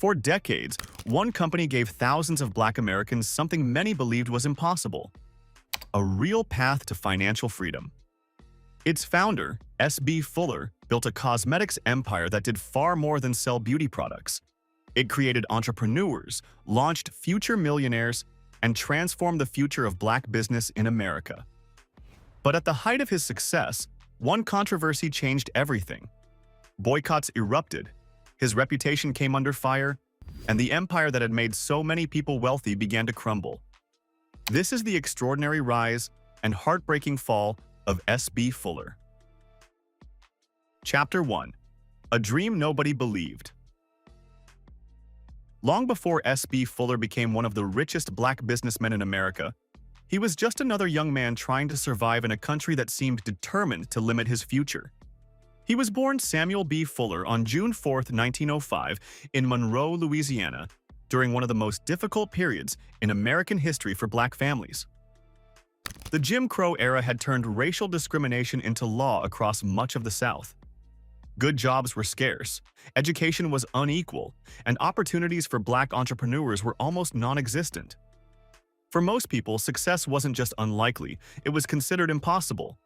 For decades, one company gave thousands of Black Americans something many believed was impossible: a real path to financial freedom. Its founder, S.B. Fuller, built a cosmetics empire that did far more than sell beauty products. It created entrepreneurs, launched future millionaires, and transformed the future of Black business in America. But at the height of his success, one controversy changed everything. Boycotts erupted, his reputation came under fire, and the empire that had made so many people wealthy began to crumble. This is the extraordinary rise and heartbreaking fall of S.B. Fuller. Chapter 1. A Dream Nobody Believed. Long before S.B. Fuller became one of the richest Black businessmen in America, he was just another young man trying to survive in a country that seemed determined to limit his future. He was born Samuel B. Fuller on June 4, 1905, in Monroe, Louisiana, during one of the most difficult periods in American history for Black families. The Jim Crow era had turned racial discrimination into law across much of the South. Good jobs were scarce, education was unequal, and opportunities for Black entrepreneurs were almost non-existent. For most people, success wasn't just unlikely, it was considered impossible.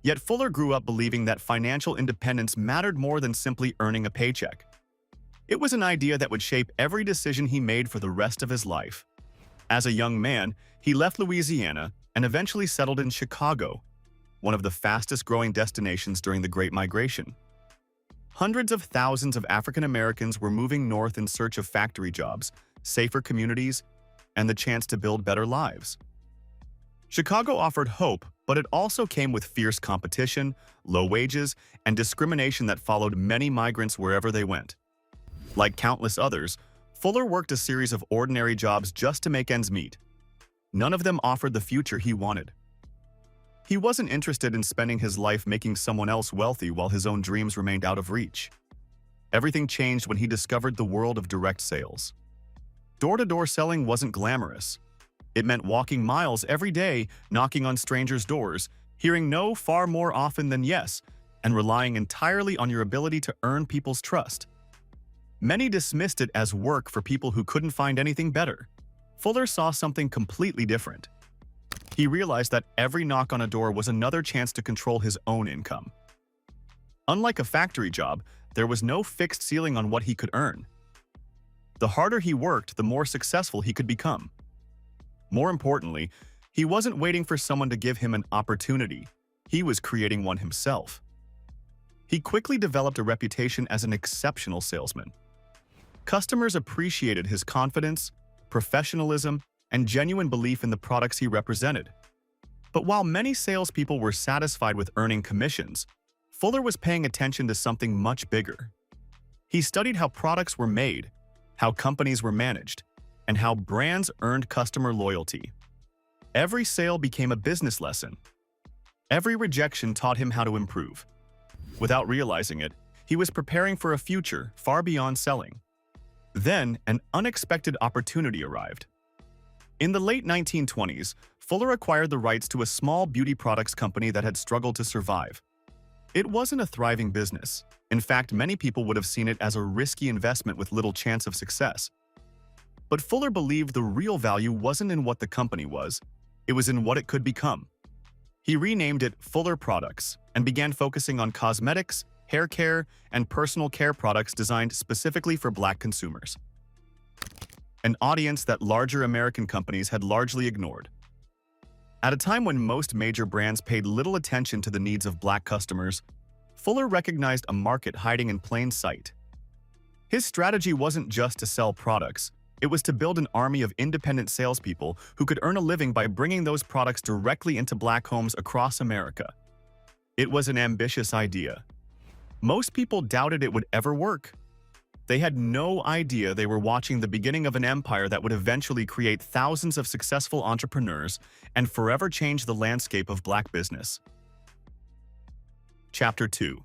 Yet Fuller grew up believing that financial independence mattered more than simply earning a paycheck. It was an idea that would shape every decision he made for the rest of his life. As a young man, he left Louisiana and eventually settled in Chicago, one of the fastest-growing destinations during the Great Migration. Hundreds of thousands of African Americans were moving north in search of factory jobs, safer communities, and the chance to build better lives. Chicago offered hope, but it also came with fierce competition, low wages, and discrimination that followed many migrants wherever they went. Like countless others, Fuller worked a series of ordinary jobs just to make ends meet. None of them offered the future he wanted. He wasn't interested in spending his life making someone else wealthy while his own dreams remained out of reach. Everything changed when he discovered the world of direct sales. Door-to-door selling wasn't glamorous. It meant walking miles every day, knocking on strangers' doors, hearing no far more often than yes, and relying entirely on your ability to earn people's trust. Many dismissed it as work for people who couldn't find anything better. Fuller saw something completely different. He realized that every knock on a door was another chance to control his own income. Unlike a factory job, there was no fixed ceiling on what he could earn. The harder he worked, the more successful he could become. More importantly, he wasn't waiting for someone to give him an opportunity. He was creating one himself. He quickly developed a reputation as an exceptional salesman. Customers appreciated his confidence, professionalism, and genuine belief in the products he represented. But while many salespeople were satisfied with earning commissions, Fuller was paying attention to something much bigger. He studied how products were made, how companies were managed, and how brands earned customer loyalty. Every sale became a business lesson. Every rejection taught him how to improve. Without realizing it, he was preparing for a future far beyond selling. Then, an unexpected opportunity arrived. In the late 1920s, Fuller acquired the rights to a small beauty products company that had struggled to survive. It wasn't a thriving business. In fact, many people would have seen it as a risky investment with little chance of success. But Fuller believed the real value wasn't in what the company was, it was in what it could become. He renamed it Fuller Products and began focusing on cosmetics, hair care, and personal care products designed specifically for Black consumers, an audience that larger American companies had largely ignored. At a time when most major brands paid little attention to the needs of Black customers, Fuller recognized a market hiding in plain sight. His strategy wasn't just to sell products, it was to build an army of independent salespeople who could earn a living by bringing those products directly into Black homes across America. It was an ambitious idea. Most people doubted it would ever work. They had no idea they were watching the beginning of an empire that would eventually create thousands of successful entrepreneurs and forever change the landscape of Black business. Chapter 2.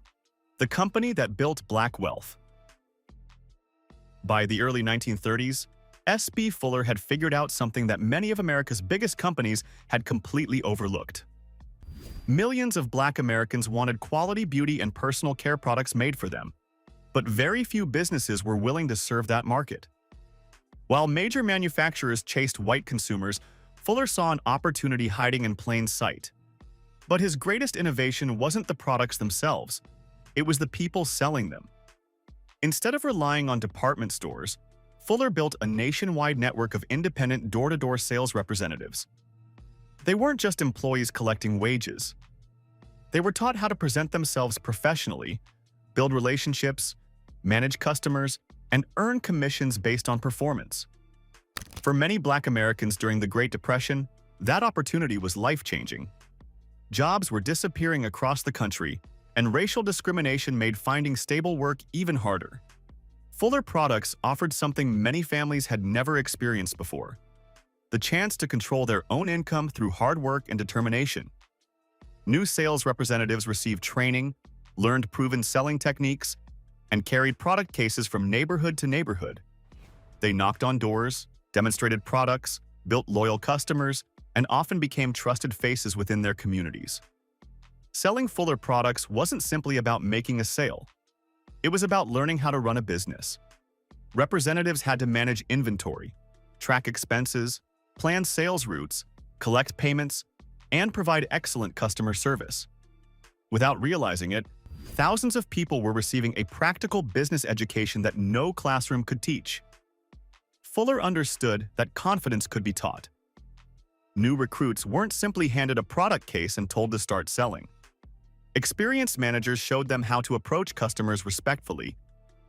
The Company That Built Black Wealth. By the early 1930s, S.B. Fuller had figured out something that many of America's biggest companies had completely overlooked. Millions of Black Americans wanted quality beauty and personal care products made for them. but very few businesses were willing to serve that market. While major manufacturers chased white consumers, Fuller saw an opportunity hiding in plain sight. But his greatest innovation wasn't the products themselves, it was the people selling them. Instead of relying on department stores, Fuller built a nationwide network of independent door-to-door sales representatives. They weren't just employees collecting wages. They were taught how to present themselves professionally, build relationships, manage customers, and earn commissions based on performance. For many Black Americans during the Great Depression, that opportunity was life-changing. Jobs were disappearing across the country, and racial discrimination made finding stable work even harder. Fuller Products offered something many families had never experienced before: the chance to control their own income through hard work and determination. New sales representatives received training, learned proven selling techniques, and carried product cases from neighborhood to neighborhood. They knocked on doors, demonstrated products, built loyal customers, and often became trusted faces within their communities. Selling Fuller Products wasn't simply about making a sale. It was about learning how to run a business. Representatives had to manage inventory, track expenses, plan sales routes, collect payments, and provide excellent customer service. Without realizing it, thousands of people were receiving a practical business education that no classroom could teach. Fuller understood that confidence could be taught. New recruits weren't simply handed a product case and told to start selling. Experienced managers showed them how to approach customers respectfully,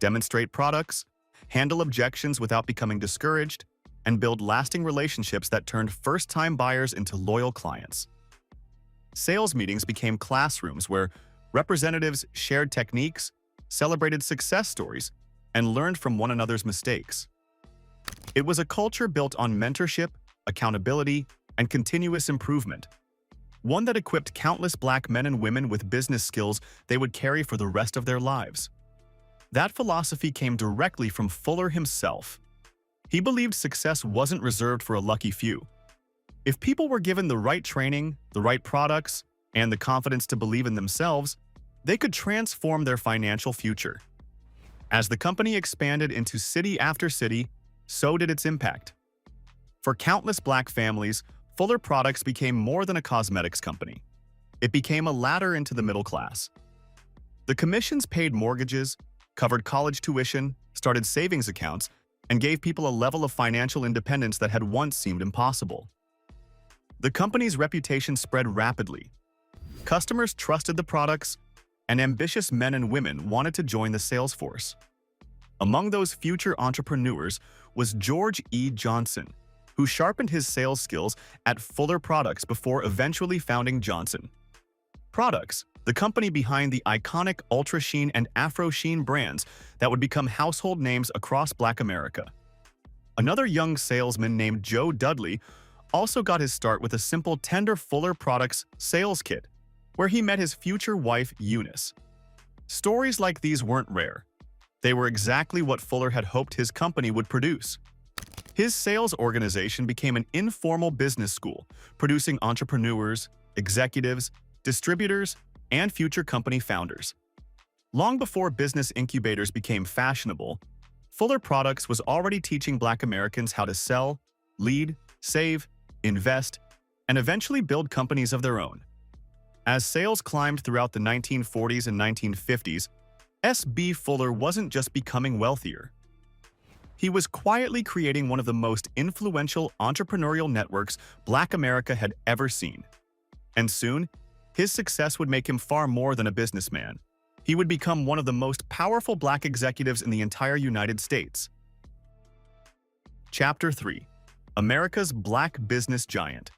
demonstrate products, handle objections without becoming discouraged, and build lasting relationships that turned first-time buyers into loyal clients. Sales meetings became classrooms where representatives shared techniques, celebrated success stories, and learned from one another's mistakes. It was a culture built on mentorship, accountability, and continuous improvement, one that equipped countless Black men and women with business skills they would carry for the rest of their lives. That philosophy came directly from Fuller himself. He believed success wasn't reserved for a lucky few. If people were given the right training, the right products, and the confidence to believe in themselves, they could transform their financial future. As the company expanded into city after city, so did its impact. For countless Black families, Fuller Products became more than a cosmetics company. It became a ladder into the middle class. The commissions paid mortgages, covered college tuition, started savings accounts, and gave people a level of financial independence that had once seemed impossible. The company's reputation spread rapidly. Customers trusted the products, and ambitious men and women wanted to join the sales force. Among those future entrepreneurs was George E. Johnson, who sharpened his sales skills at Fuller Products before eventually founding Johnson Products, the company behind the iconic Ultra Sheen and Afro Sheen brands that would become household names across Black America. Another young salesman named Joe Dudley also got his start with a simple tender Fuller Products sales kit, where he met his future wife, Eunice. Stories like these weren't rare. They were exactly what Fuller had hoped his company would produce. His sales organization became an informal business school, producing entrepreneurs, executives, distributors, and future company founders. Long before business incubators became fashionable, Fuller Products was already teaching Black Americans how to sell, lead, save, invest, and eventually build companies of their own. As sales climbed throughout the 1940s and 1950s, S.B. Fuller wasn't just becoming wealthier. He was quietly creating one of the most influential entrepreneurial networks Black America had ever seen. And soon, his success would make him far more than a businessman. He would become one of the most powerful Black executives in the entire United States. Chapter 3: America's Black Business Giant.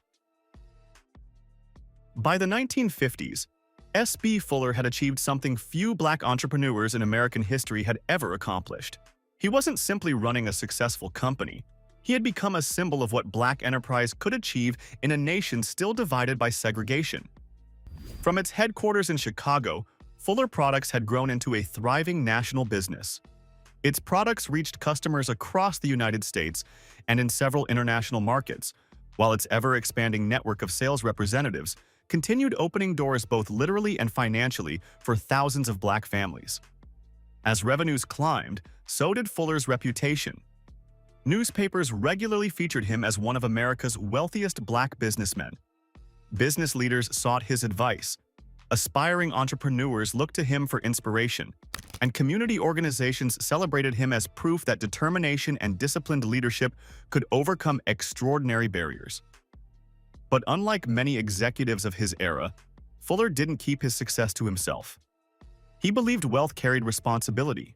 By the 1950s, S.B. Fuller had achieved something few Black entrepreneurs in American history had ever accomplished. He wasn't simply running a successful company. He had become a symbol of what Black enterprise could achieve in a nation still divided by segregation. From its headquarters in Chicago, Fuller Products had grown into a thriving national business. Its products reached customers across the United States and in several international markets, while its ever-expanding network of sales representatives continued opening doors both literally and financially for thousands of Black families. As revenues climbed, so did Fuller's reputation. Newspapers regularly featured him as one of America's wealthiest black businessmen. Business leaders sought his advice. Aspiring entrepreneurs looked to him for inspiration, and community organizations celebrated him as proof that determination and disciplined leadership could overcome extraordinary barriers. But unlike many executives of his era, Fuller didn't keep his success to himself. He believed wealth carried responsibility.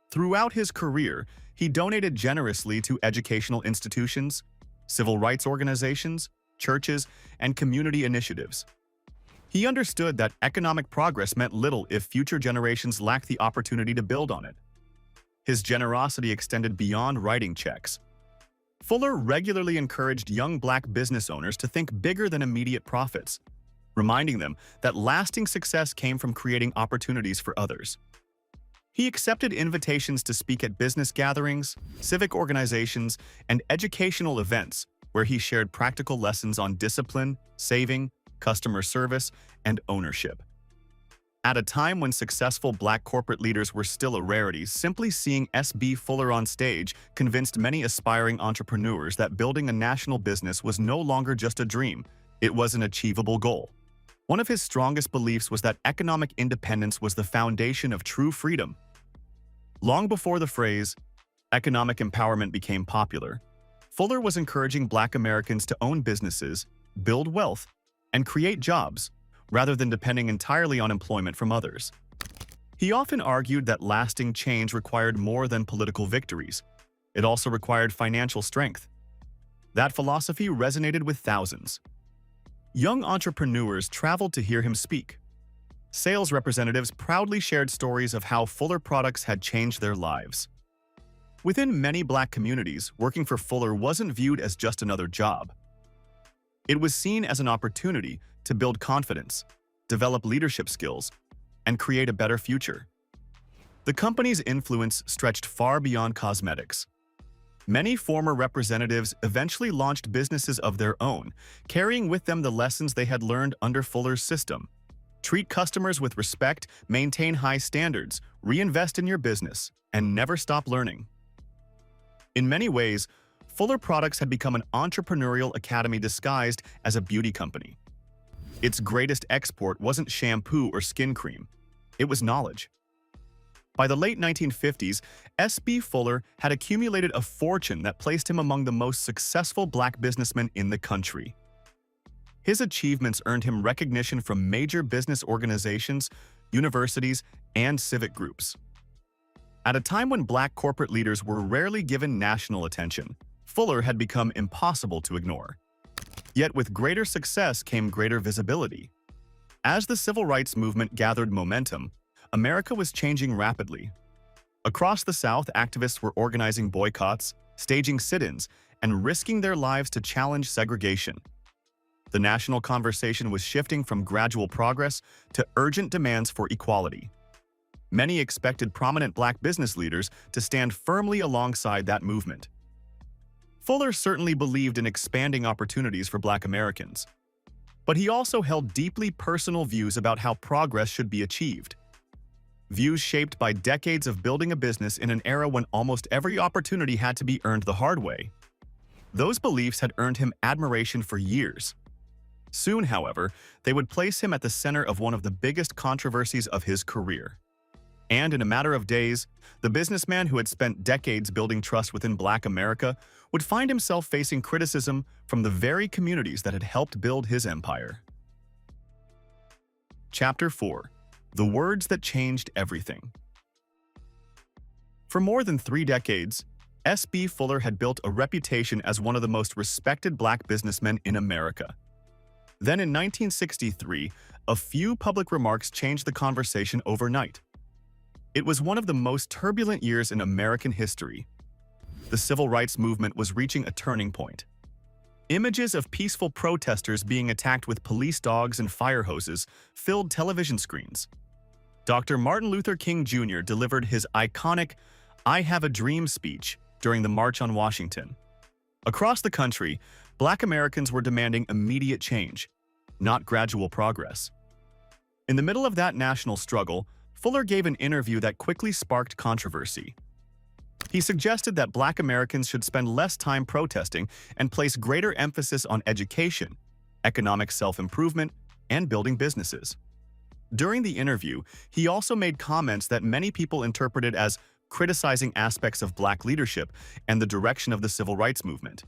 Throughout his career, he donated generously to educational institutions, civil rights organizations, churches, and community initiatives. He understood that economic progress meant little if future generations lacked the opportunity to build on it. His generosity extended beyond writing checks. Fuller regularly encouraged young black business owners to think bigger than immediate profits, reminding them that lasting success came from creating opportunities for others. He accepted invitations to speak at business gatherings, civic organizations, and educational events where he shared practical lessons on discipline, saving, customer service, and ownership. At a time when successful black corporate leaders were still a rarity, simply seeing S.B. Fuller on stage convinced many aspiring entrepreneurs that building a national business was no longer just a dream, it was an achievable goal. One of his strongest beliefs was that economic independence was the foundation of true freedom. Long before the phrase, economic empowerment became popular, Fuller was encouraging black Americans to own businesses, build wealth, and create jobs, rather than depending entirely on employment from others. He often argued that lasting change required more than political victories. It also required financial strength. That philosophy resonated with thousands. Young entrepreneurs traveled to hear him speak. Sales representatives proudly shared stories of how Fuller products had changed their lives. Within many black communities, working for Fuller wasn't viewed as just another job. It was seen as an opportunity to build confidence, develop leadership skills, and create a better future. The company's influence stretched far beyond cosmetics. Many former representatives eventually launched businesses of their own, carrying with them the lessons they had learned under Fuller's system. Treat customers with respect, maintain high standards, reinvest in your business, and never stop learning. In many ways, Fuller Products had become an entrepreneurial academy disguised as a beauty company. Its greatest export wasn't shampoo or skin cream. It was knowledge. By the late 1950s, S.B. Fuller had accumulated a fortune that placed him among the most successful black businessmen in the country. His achievements earned him recognition from major business organizations, universities, and civic groups. At a time when black corporate leaders were rarely given national attention, Fuller had become impossible to ignore. Yet with greater success came greater visibility. As the civil rights movement gathered momentum, America was changing rapidly. Across the South, activists were organizing boycotts, staging sit-ins, and risking their lives to challenge segregation. The national conversation was shifting from gradual progress to urgent demands for equality. Many expected prominent black business leaders to stand firmly alongside that movement. Fuller certainly believed in expanding opportunities for black Americans, but he also held deeply personal views about how progress should be achieved. Views shaped by decades of building a business in an era when almost every opportunity had to be earned the hard way. Those beliefs had earned him admiration for years. Soon, however, they would place him at the center of one of the biggest controversies of his career. And in a matter of days, the businessman who had spent decades building trust within black America would find himself facing criticism from the very communities that had helped build his empire. Chapter 4: The Words That Changed Everything. For more than 3 decades, S.B. Fuller had built a reputation as one of the most respected black businessmen in America. Then in 1963, a few public remarks changed the conversation overnight. It was one of the most turbulent years in American history. The civil rights movement was reaching a turning point. Images of peaceful protesters being attacked with police dogs and fire hoses filled television screens. Dr. Martin Luther King Jr. delivered his iconic "I Have a Dream" speech during the March on Washington. Across the country, black Americans were demanding immediate change, not gradual progress. In the middle of that national struggle, Fuller gave an interview that quickly sparked controversy. He suggested that Black Americans should spend less time protesting and place greater emphasis on education, economic self-improvement, and building businesses. During the interview, he also made comments that many people interpreted as criticizing aspects of Black leadership and the direction of the civil rights movement.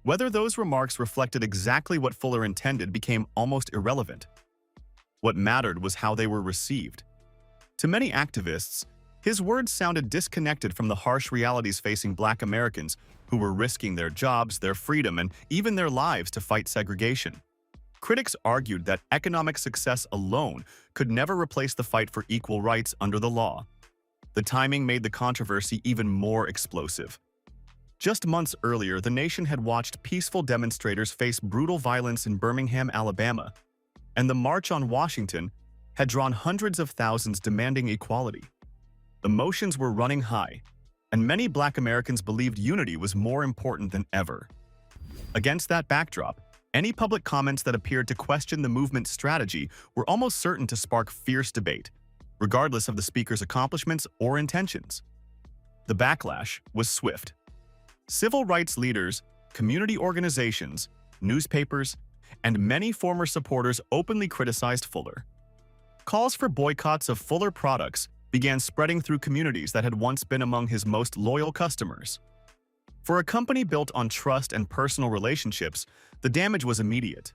Whether those remarks reflected exactly what Fuller intended became almost irrelevant. What mattered was how they were received. To many activists, his words sounded disconnected from the harsh realities facing Black Americans who were risking their jobs, their freedom, and even their lives to fight segregation. Critics argued that economic success alone could never replace the fight for equal rights under the law. The timing made the controversy even more explosive. Just months earlier, the nation had watched peaceful demonstrators face brutal violence in Birmingham, Alabama, and the March on Washington had drawn hundreds of thousands demanding equality. Emotions were running high, and many Black Americans believed unity was more important than ever. Against that backdrop, any public comments that appeared to question the movement's strategy were almost certain to spark fierce debate, regardless of the speaker's accomplishments or intentions. The backlash was swift. Civil rights leaders, community organizations, newspapers, and many former supporters openly criticized Fuller. Calls for boycotts of Fuller products began spreading through communities that had once been among his most loyal customers. For a company built on trust and personal relationships, the damage was immediate.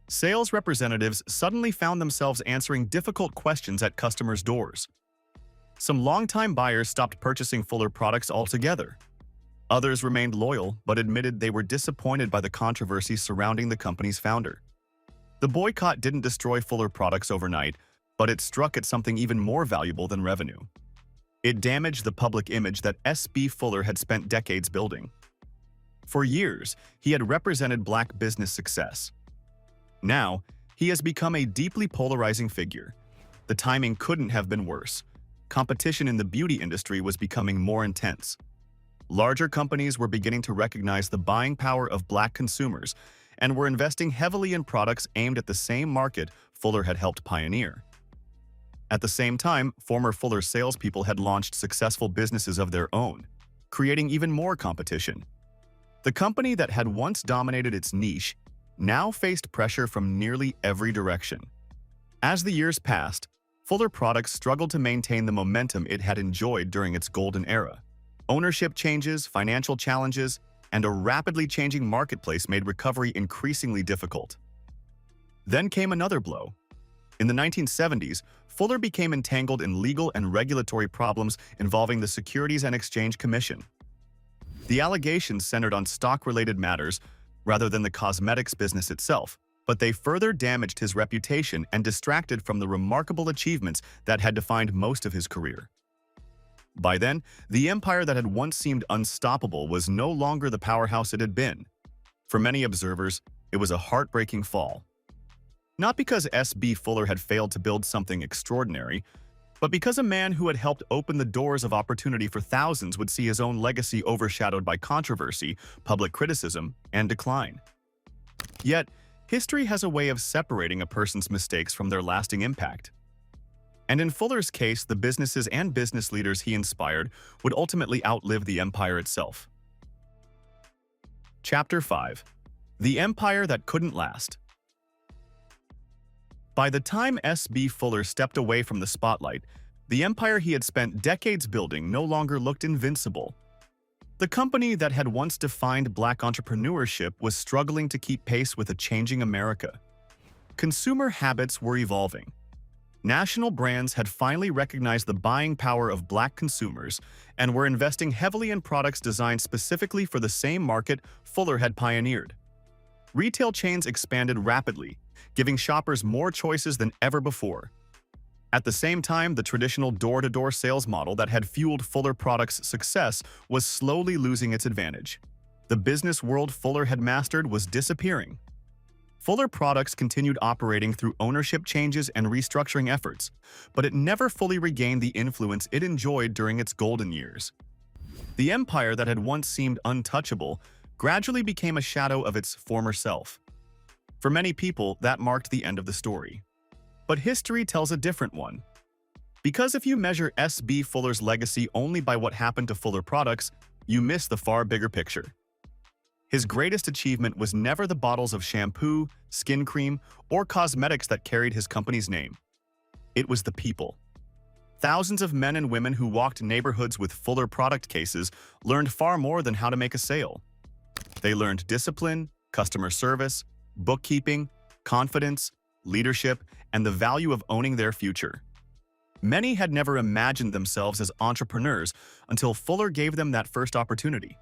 Sales representatives suddenly found themselves answering difficult questions at customers' doors. Some longtime buyers stopped purchasing Fuller products altogether. Others remained loyal but admitted they were disappointed by the controversy surrounding the company's founder. The boycott didn't destroy Fuller products overnight, but it struck at something even more valuable than revenue. It damaged the public image that S.B. Fuller had spent decades building. For years, he had represented Black business success. Now, he has become a deeply polarizing figure. The timing couldn't have been worse. Competition in the beauty industry was becoming more intense. Larger companies were beginning to recognize the buying power of Black consumers and were investing heavily in products aimed at the same market Fuller had helped pioneer. At the same time, former Fuller salespeople had launched successful businesses of their own, creating even more competition. The company that had once dominated its niche now faced pressure from nearly every direction. As the years passed, Fuller Products struggled to maintain the momentum it had enjoyed during its golden era. Ownership changes, financial challenges, and a rapidly changing marketplace made recovery increasingly difficult. Then came another blow. In the 1970s, Fuller became entangled in legal and regulatory problems involving the Securities and Exchange Commission. The allegations centered on stock-related matters rather than the cosmetics business itself, but they further damaged his reputation and distracted from the remarkable achievements that had defined most of his career. By then, the empire that had once seemed unstoppable was no longer the powerhouse it had been. For many observers, it was a heartbreaking fall. Not because S.B. Fuller had failed to build something extraordinary, but because a man who had helped open the doors of opportunity for thousands would see his own legacy overshadowed by controversy, public criticism, and decline. Yet, history has a way of separating a person's mistakes from their lasting impact. And in Fuller's case, the businesses and business leaders he inspired would ultimately outlive the empire itself. Chapter 5. The Empire That Couldn't Last. By the time S.B. Fuller stepped away from the spotlight, the empire he had spent decades building no longer looked invincible. The company that had once defined Black entrepreneurship was struggling to keep pace with a changing America. Consumer habits were evolving. National brands had finally recognized the buying power of Black consumers and were investing heavily in products designed specifically for the same market Fuller had pioneered. Retail chains expanded rapidly, giving shoppers more choices than ever before. At the same time, the traditional door-to-door sales model that had fueled Fuller Products' success was slowly losing its advantage. The business world Fuller had mastered was disappearing. Fuller Products continued operating through ownership changes and restructuring efforts, but it never fully regained the influence it enjoyed during its golden years. The empire that had once seemed untouchable gradually became a shadow of its former self. For many people, that marked the end of the story. But history tells a different one. Because if you measure S.B. Fuller's legacy only by what happened to Fuller Products, you miss the far bigger picture. His greatest achievement was never the bottles of shampoo, skin cream, or cosmetics that carried his company's name. It was the people. Thousands of men and women who walked neighborhoods with Fuller product cases learned far more than how to make a sale. They learned discipline, customer service, bookkeeping, confidence, leadership, and the value of owning their future. Many had never imagined themselves as entrepreneurs until Fuller gave them that first opportunity.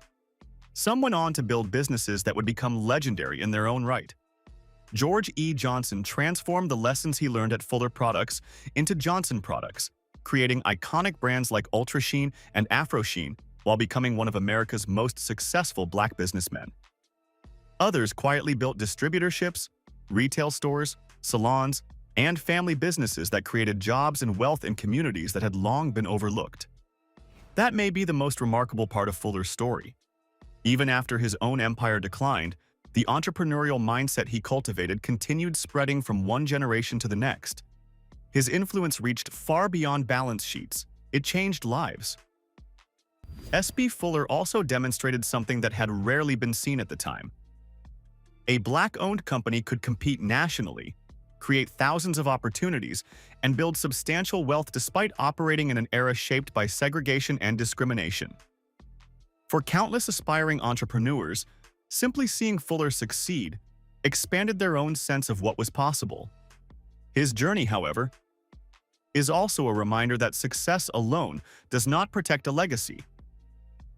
Some went on to build businesses that would become legendary in their own right. George E. Johnson transformed the lessons he learned at Fuller Products into Johnson Products, creating iconic brands like Ultra Sheen and Afro Sheen while becoming one of America's most successful black businessmen. Others quietly built distributorships, retail stores, salons, and family businesses that created jobs and wealth in communities that had long been overlooked. That may be the most remarkable part of Fuller's story. Even after his own empire declined, the entrepreneurial mindset he cultivated continued spreading from one generation to the next. His influence reached far beyond balance sheets. It changed lives. S.B. Fuller also demonstrated something that had rarely been seen at the time. A black-owned company could compete nationally, create thousands of opportunities, and build substantial wealth despite operating in an era shaped by segregation and discrimination. For countless aspiring entrepreneurs, simply seeing Fuller succeed expanded their own sense of what was possible. His journey, however, is also a reminder that success alone does not protect a legacy.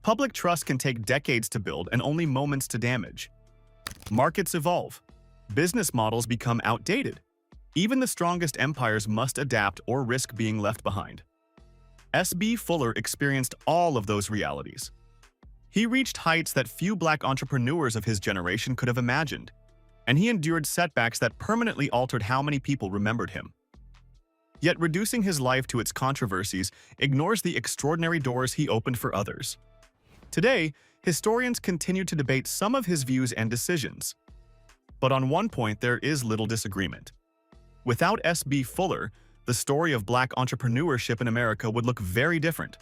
Public trust can take decades to build and only moments to damage. Markets evolve. Business models become outdated. Even the strongest empires must adapt or risk being left behind. S.B. Fuller experienced all of those realities. He reached heights that few black entrepreneurs of his generation could have imagined, and he endured setbacks that permanently altered how many people remembered him. Yet reducing his life to its controversies ignores the extraordinary doors he opened for others. Today, historians continue to debate some of his views and decisions. But on one point there is little disagreement. Without S.B. Fuller, the story of black entrepreneurship in America would look very different.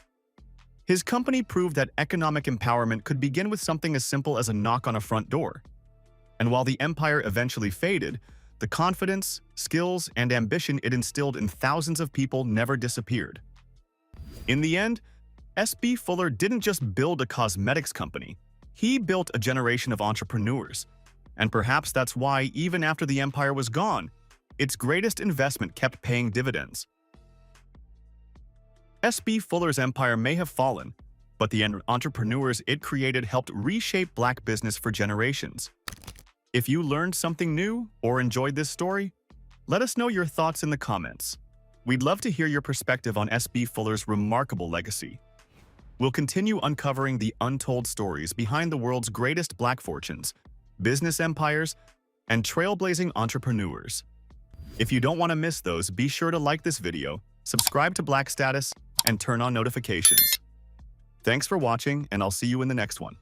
His company proved that economic empowerment could begin with something as simple as a knock on a front door. And while the empire eventually faded, the confidence, skills, and ambition it instilled in thousands of people never disappeared. In the end, S.B. Fuller didn't just build a cosmetics company, he built a generation of entrepreneurs. And perhaps that's why, even after the empire was gone, its greatest investment kept paying dividends. S.B. Fuller's empire may have fallen, but the entrepreneurs it created helped reshape black business for generations. If you learned something new or enjoyed this story, let us know your thoughts in the comments. We'd love to hear your perspective on S.B. Fuller's remarkable legacy. We'll continue uncovering the untold stories behind the world's greatest black fortunes, business empires, and trailblazing entrepreneurs. If you don't want to miss those, be sure to like this video, subscribe to Black Status, and turn on notifications. Thanks for watching, and I'll see you in the next one.